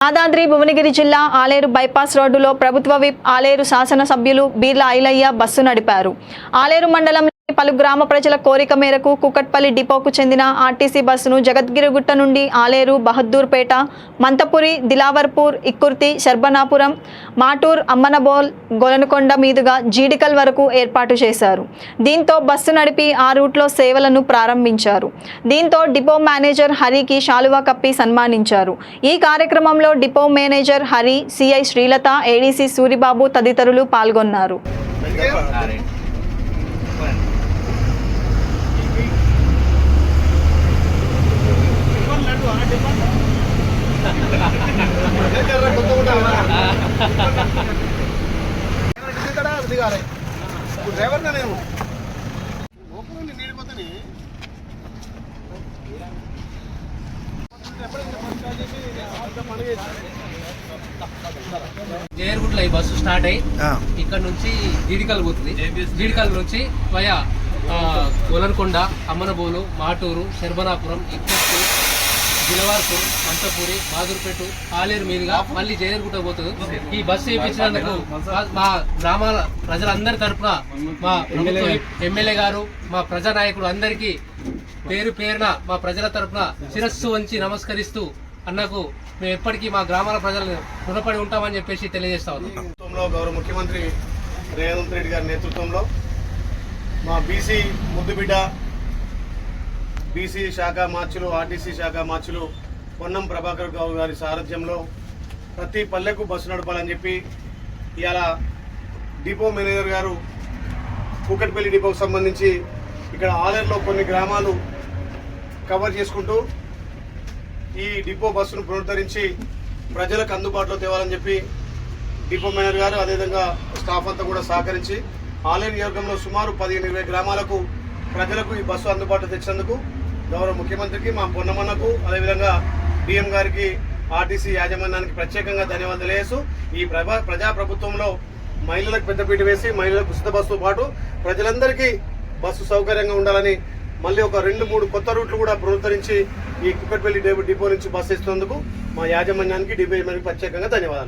యాదాద్రి భువనగిరి జిల్లా ఆలేరు బైపాస్ రోడ్డులో ప్రభుత్వ విప్ ఆలేరు శాసనసభ్యులు బీర్ల ఐలయ్య బస్సు నడిపారు. ఆలేరు మండలంలోని పలు గ్రామ ప్రజల కోరిక మేరకు కుకట్పల్లి డిపోకు చెందిన ఆర్టీసీ బస్సును జగద్గిరిగుట్ట నుండి ఆలేరు, బహద్దూర్పేట, మంతపురి, దిలావర్పూర్, ఇక్కుర్తి, శర్బనాపురం, మాటూర్, అమ్మనబోల్, గొలనకొండ మీదుగా జీడికల్ వరకు ఏర్పాటు చేశారు. దీంతో బస్సు నడిపి ఆ రూట్లో సేవలను ప్రారంభించారు. దీంతో డిపో మేనేజర్ హరికి శాలువా కప్పి సన్మానించారు. ఈ కార్యక్రమంలో depot manager Hari, CI Srilatha, ADC Suribabu తదితరులు పాల్గొన్నారు. జేర్గుట్ల ఈ బస్సు స్టార్ట్ అయ్యి ఇక్కడ నుంచి జీడికల్ పోతుంది. జీడికల్ నుంచి వయా గొలనకొండ, అమ్మనబోలు, మాటూరు, శర్బనాపురం, ఇక్కత్తి, దిలవార్పూర్, మంతపూరి, బాదుర్పేట, ఆలేరు మీదుగా మళ్ళీ జేర్గుట్ట పోతుంది. ఈ బస్సు వేయించినందుకు మా గ్రామాల ప్రజలందరి తరఫున మా ఎమ్మెల్యే గారు, మా ప్రజానాయకుడు అందరికీ పేరు పేరున మా ప్రజల తరఫున శిరస్సు వంచి నమస్కరిస్తూ అన్నకు మేము ఎప్పటికీ మా గ్రామాల ప్రజలను రుణపడి ఉంటామని చెప్పేసి తెలియజేస్తా ఉన్నాం. గౌరవ ముఖ్యమంత్రి రేవంత్ రెడ్డి గారి నేతృత్వంలో మా బీసీ ముద్దుబిడ్డ బీసీ శాఖ మార్చులు, ఆర్టీసీ శాఖ మార్చులు పొన్నం ప్రభాకర్ గౌడ్ గారి సారథ్యంలో ప్రతి పల్లెకు బస్సు నడపాలని చెప్పి ఇవాళ డిపో మేనేజర్ గారు కూకట్పల్లి డిపోకు సంబంధించి ఇక్కడ ఆలేరులో కొన్ని గ్రామాలు కవర్ చేసుకుంటూ ఈ డిపో బస్సును పునరుద్ధరించి ప్రజలకు అందుబాటులో తేవాలని చెప్పి డిపో మేనేజర్ గారు అదేవిధంగా స్టాఫ్ అంతా కూడా సహకరించి ఆలేరు నియోజకవర్గంలో సుమారు 15-20 గ్రామాలకు ప్రజలకు ఈ బస్సు అందుబాటులో తెచ్చినందుకు గౌరవ ముఖ్యమంత్రికి, మా పొన్నమన్నకు, అదేవిధంగా డిఎం గారికి, ఆర్టీసీ యాజమాన్యానికి ప్రత్యేకంగా ధన్యవాదాలు తెలియజేస్తూ ఈ ప్రజాప్రభుత్వంలో మహిళలకు పెద్దపీట వేసి మహిళలకు ఉచిత బస్సుతో పాటు ప్రజలందరికీ బస్సు సౌకర్యంగా ఉండాలని మళ్ళీ ఒక 2-3 కొత్త రూట్లు కూడా పునరుద్ధరించి ఈ కుకట్పల్లి డిపో నుంచి బస్సు ఇస్తున్నందుకు మా యాజమాన్యానికి, డిపో ప్రత్యేకంగా ధన్యవాదాలు.